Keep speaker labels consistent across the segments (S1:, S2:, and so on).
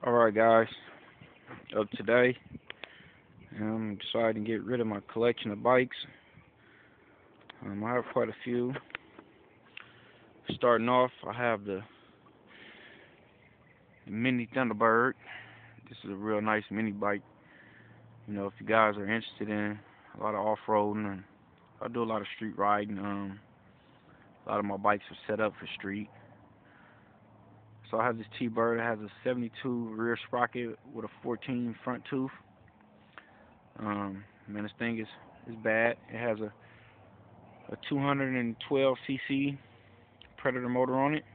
S1: Alright guys, today I'm deciding to get rid of my collection of bikes. I have quite a few. Starting off, I have the Mini Thunderbird. This is a real nice mini bike. If you guys are interested in a lot of off-roading, and I do a lot of street riding. A lot of my bikes are set up for street. So I have this T-Bird. It has a 72 rear sprocket with a 14 front tooth. Man, this thing is bad. It has a 212 cc Predator motor on it.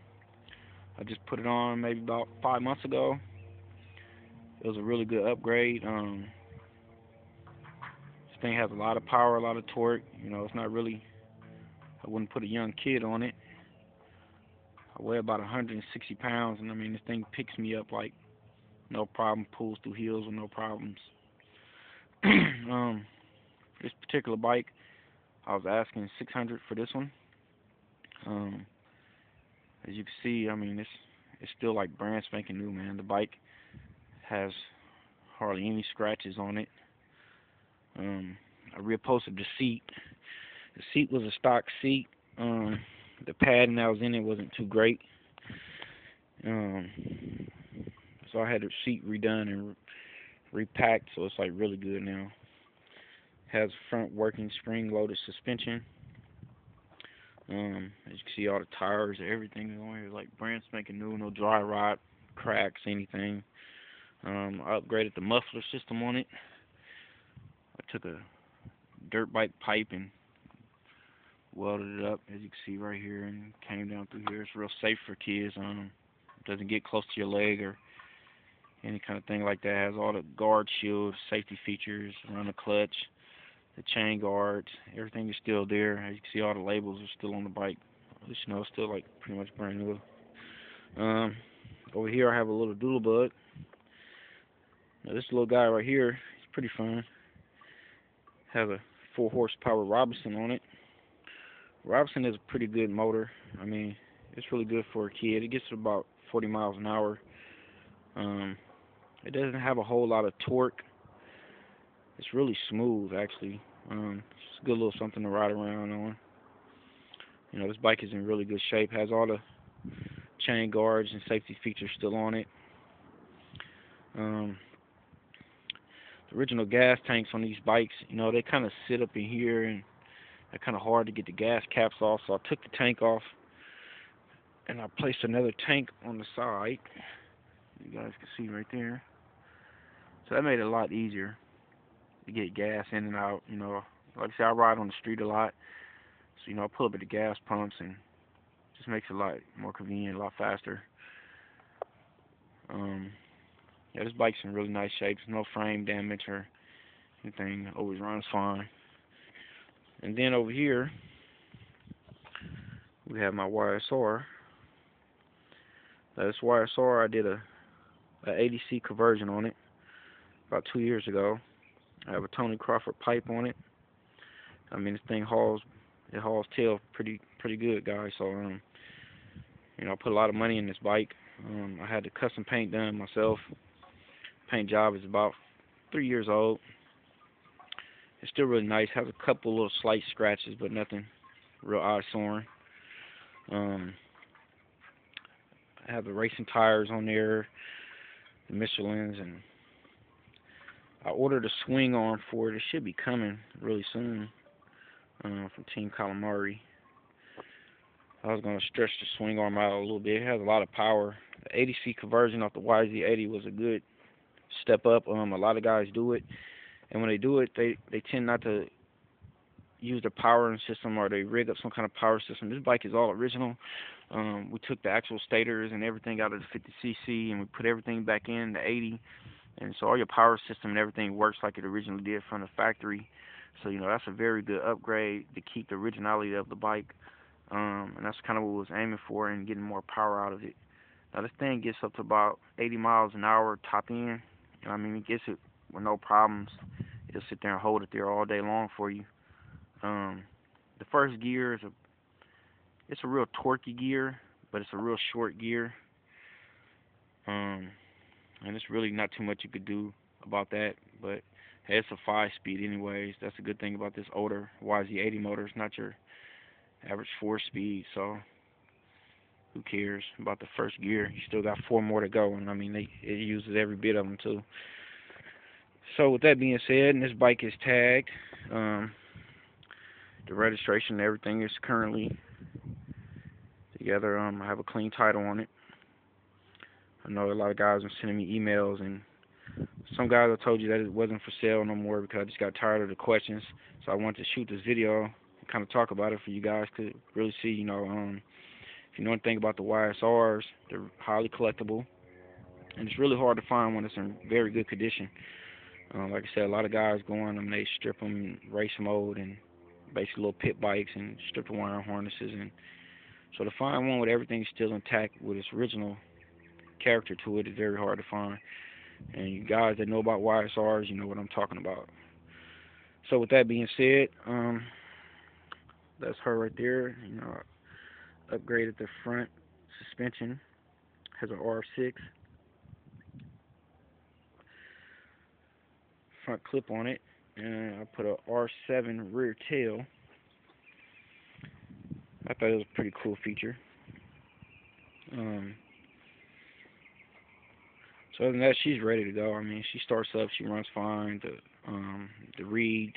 S1: I just put it on maybe about 5 months ago. It was a really good upgrade. This thing has a lot of power, a lot of torque. It's not really, I wouldn't put a young kid on it. I weigh about 160 pounds, and I mean, this thing picks me up like no problem, pulls through hills with no problems. um, this particular bike, I was asking 600 for this one. Um, as you can see, I mean, it's still like brand spanking new, man. The bike has hardly any scratches on it. I reupholstered the seat. The seat was a stock seat. The padding that was in it wasn't too great. Um, so I had the seat redone and repacked, so it's like really good now. Has front working spring loaded suspension. As you can see, all the tires, everything is on here like brand spanking new, no dry rot, cracks, anything. I upgraded the muffler system on it. I took a dirt bike pipe and welded it up, as you can see right here, and came down through here. It's real safe for kids. It doesn't get close to your leg or any kind of thing like that. It has all the guard shield, safety features around the clutch, the chain guards. Everything is still there. As you can see, all the labels are still on the bike. At least it's still like pretty much brand new. Um, Over here I have a little Doodlebug. Now this little guy right here, he's pretty fun. Has a 4 horsepower Robinson on it. Robinson is a pretty good motor. I mean, it's really good for a kid. It gets to about 40 miles an hour. Um, it doesn't have a whole lot of torque. It's really smooth, actually. It's a good little something to ride around on. This bike is in really good shape. Has all the chain guards and safety features still on it. Um, the original gas tanks on these bikes, they kind of sit up in here, and they're kind of hard to get the gas caps off. So I took the tank off, and I placed another tank on the side. You guys can see right there. So that made it a lot easier to get gas in and out. Like I said, I ride on the street a lot, so I pull up at the gas pumps, and just makes it a lot more convenient, a lot faster. Um, yeah, this bike's in really nice shape. There's no frame damage or anything. It always runs fine. And then over here, we have my YSR. Now, this YSR, I did a ADC conversion on it about 2 years ago. I have a Tony Crawford pipe on it. I mean, this thing hauls tail pretty good, guys. So I put a lot of money in this bike. I had the custom paint done myself. Paint job is about 3 years old. It's still really nice. Has a couple little slight scratches, but nothing real eye-soring. I have the racing tires on there, the Michelins, and I ordered a swing arm for it. It should be coming really soon from Team Calamari. I was going to stretch the swing arm out a little bit. It has a lot of power. The ADC conversion off the YZ80 was a good step up. A lot of guys do it, and when they do it, they tend not to use the powering system, or they rig up some kind of power system. This bike is all original. We took the actual stators and everything out of the 50cc, and we put everything back in the 80. And so all your power system and everything works like it originally did from the factory. So, that's a very good upgrade to keep the originality of the bike. And that's kind of what we was aiming for, and getting more power out of it. Now, this thing gets up to about 80 miles an hour top end. I mean, it gets it with no problems. It'll sit there and hold it there all day long for you. The first gear it's a real torquey gear, but it's a real short gear. and it's really not too much you could do about that. But hey, it's a 5-speed anyways. That's a good thing about this older YZ80 motor. It's not your average 4-speed, so who cares about the first gear? You still got 4 more to go, and I mean, it uses every bit of them too. So with that being said, and this bike is tagged, the registration and everything is currently together. I have a clean title on it. I know a lot of guys are sending me emails, and some guys I told you that it wasn't for sale no more because I just got tired of the questions. So I wanted to shoot this video and kind of talk about it for you guys to really see, if you know anything about the YSRs, they're highly collectible, and it's really hard to find one that's in very good condition. Like I said, a lot of guys go on them, they strip them in race mode and basically little pit bikes and strip the wire harnesses, and so to find one with everything still intact with its original character to it is very hard to find. And you guys that know about YSRs, you know what I'm talking about. So with that being said, that's her right there. Upgraded the front suspension. Has an R6 front clip on it, and I put a R7 rear tail. I thought it was a pretty cool feature. So other than that, she's ready to go. I mean, she starts up, she runs fine. The reeds,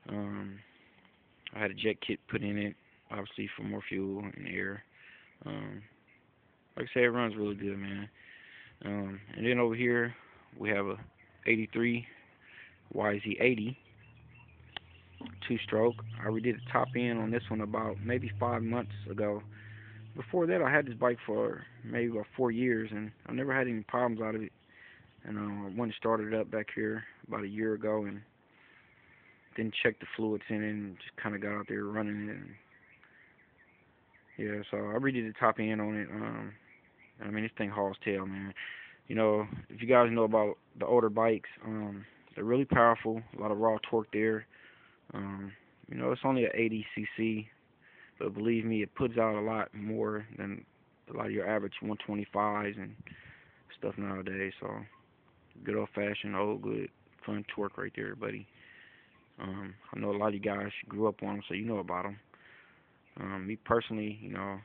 S1: I had a jet kit put in it, obviously for more fuel and air. Like I said, it runs really good, man. And then over here, we have a 83 YZ80 two-stroke. I redid the top end on this one about maybe 5 months ago. Before that, I had this bike for maybe about 4 years, and I never had any problems out of it. And I went and started it up back here about a year ago, and didn't check the fluids in it, and just kind of got out there running it. And yeah, so I redid the top end on it. I mean, this thing hauls tail, man. If you guys know about the older bikes, they're really powerful, a lot of raw torque there. It's only an 80 cc, but believe me, it puts out a lot more than a lot of your average 125s and stuff nowadays. So good old-fashioned, old, good, fun torque right there, buddy. I know a lot of you guys grew up on them, so you know about them. Me personally, I'm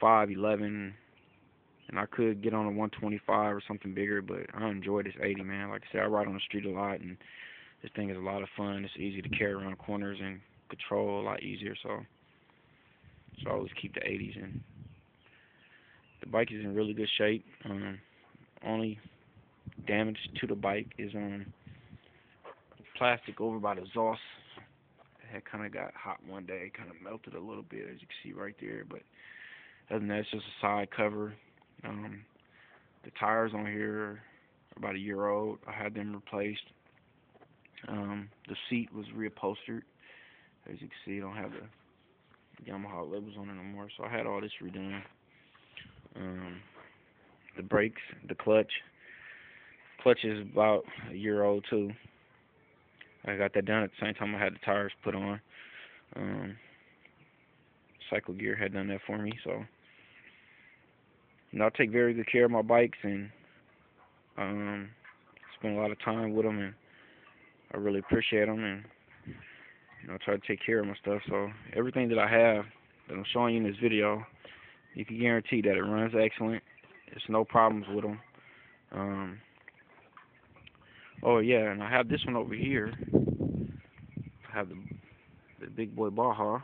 S1: 5'11", and I could get on a 125 or something bigger, but I enjoy this 80, man. Like I said, I ride on the street a lot, and this thing is a lot of fun. It's easy to carry around corners and control a lot easier, so I always keep the 80s. And the bike is in really good shape. Only damage to the bike is plastic over by the exhaust. It had kind of got hot one day, kind of melted a little bit, as you can see right there. But other than that, it's just a side cover. The tires on here are about a year old. I had them replaced. The seat was reupholstered. As you can see, I don't have the Yamaha labels on it no more, so I had all this redone. The brakes, the clutch. Clutch is about a year old too. I got that done at the same time I had the tires put on. Cycle Gear had done that for me, so I take very good care of my bikes, and spend a lot of time with them, and I really appreciate them, and I try to take care of my stuff. So everything that I have that I'm showing you in this video, you can guarantee that it runs excellent. There's no problems with them. Oh yeah, and I have this one over here. I have the big boy Baja.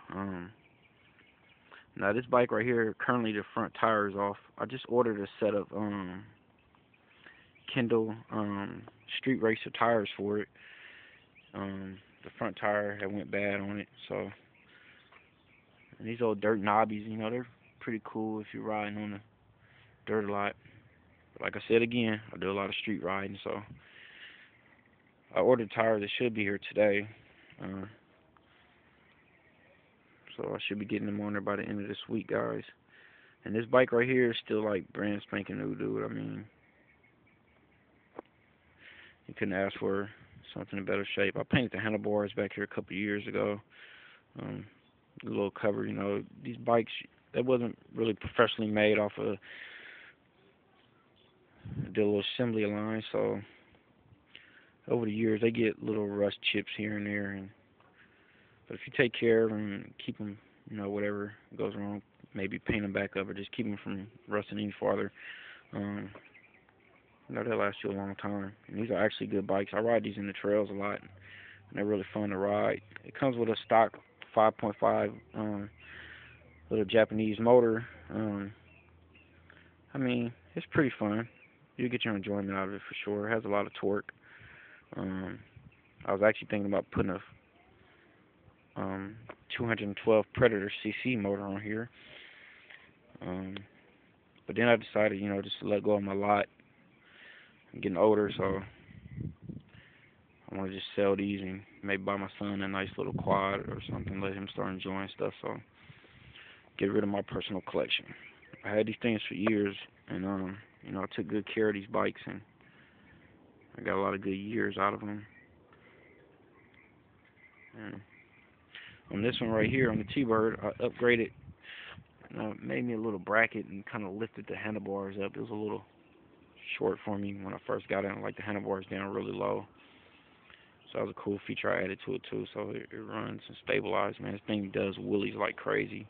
S1: Now this bike right here, currently the front tire is off. I just ordered a set of Kendall street racer tires for it. The front tire had went bad on it, so, and these old dirt knobbies, they're pretty cool if you're riding on the dirt a lot. But like I said again, I do a lot of street riding, so I ordered tires that should be here today. So I should be getting them on there by the end of this week, guys. And this bike right here is still like brand spanking new, dude. I mean, you couldn't ask for something in better shape. I painted the handlebars back here a couple of years ago. A little cover, these bikes, that wasn't really professionally made off of I did a little assembly line, so over the years they get little rust chips here and there, but if you take care of them and keep them, whatever goes wrong, maybe paint them back up or just keep them from rusting any farther, um, they'll last you a long time. And these are actually good bikes. I ride these in the trails a lot, and they're really fun to ride. It comes with a stock 5.5 little Japanese motor. I mean, it's pretty fun. You get your enjoyment out of it for sure. It has a lot of torque. I was actually thinking about putting a 212 Predator CC motor on here, but then I decided, just to let go of my lot. I'm getting older, so I want to just sell these and maybe buy my son a nice little quad or something, let him start enjoying stuff. So get rid of my personal collection. I had these things for years, and I took good care of these bikes, and I got a lot of good years out of them. And on this one right here, on the T-Bird, I upgraded, made me a little bracket and kind of lifted the handlebars up. It was a little short for me when I first got it. I like the handlebars down really low. So that was a cool feature I added to it too. So it runs and stabilizes, man. This thing does wheelies like crazy.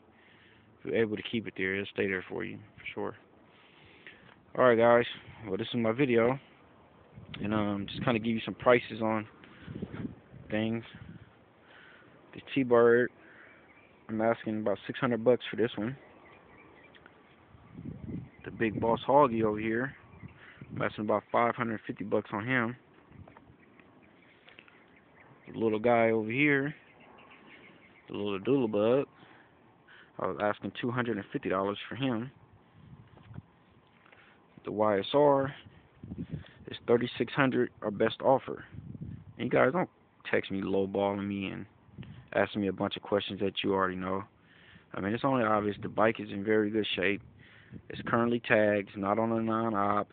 S1: If you're able to keep it there, it'll stay there for you, for sure. Alright guys, well this is my video. And just kind of give you some prices on things. The T-Bird, I'm asking about $600 for this one. The Big Boss Hoggy over here, I'm asking about $550 on him. The little guy over here, the little Doodlebug, I was asking $250 for him. The YSR is $3,600, our best offer. And you guys don't text me lowballing me and asking me a bunch of questions that you already know. I mean, it's only obvious the bike is in very good shape. It's currently tagged, it's not on a non-op.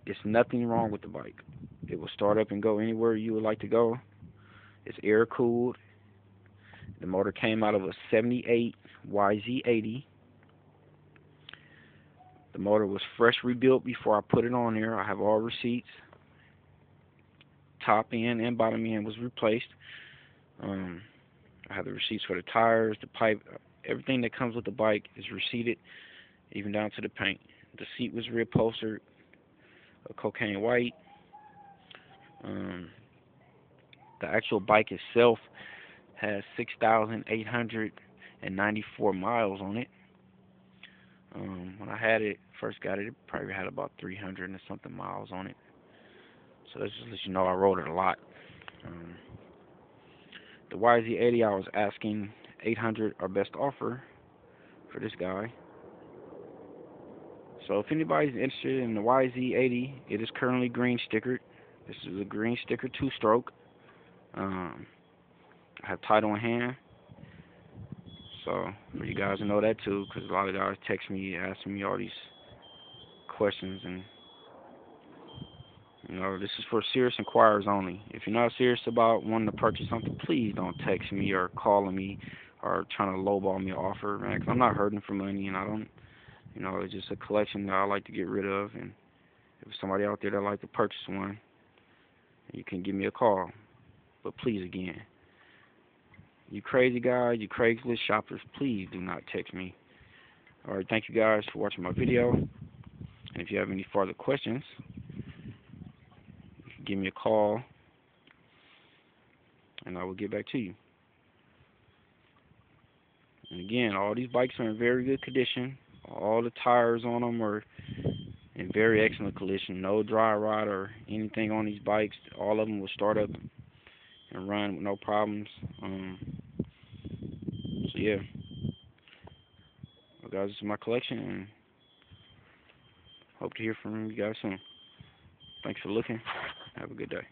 S1: It's nothing wrong with the bike. It will start up and go anywhere you would like to go. It's air cooled. The motor came out of a 78 YZ80. The motor was fresh rebuilt before I put it on there. I have all receipts. Top end and bottom end was replaced. I have the receipts for the tires, the pipe, everything that comes with the bike is receipted, even down to the paint. The seat was reupholstered, cocaine white. The actual bike itself has 6,894 miles on it. When I first got it, it probably had about 300 and something miles on it. So that's just let you know I rode it a lot. The YZ80, I was asking $800, our best offer for this guy. So if anybody's interested in the YZ80, it is currently green stickered. This is a green sticker 2-stroke. I have title in hand. So for you guys to know that too, because a lot of guys text me asking me all these questions, and this is for serious inquirers only. If you're not serious about wanting to purchase something, please don't text me or calling me or trying to lowball me an offer, man, because I'm not hurting for money, and I don't, it's just a collection that I like to get rid of. And if there's somebody out there that like to purchase one, you can give me a call. But please, again, you crazy guys, you Craigslist shoppers, please do not text me. Alright, thank you guys for watching my video. And if you have any further questions, you can give me a call, and I will get back to you. And again, all these bikes are in very good condition. All the tires on them are in very excellent condition. No dry rot or anything on these bikes. All of them will start up and run with no problems. So yeah, well, guys, this is my collection, and hope to hear from you guys soon. Thanks for looking. Have a good day.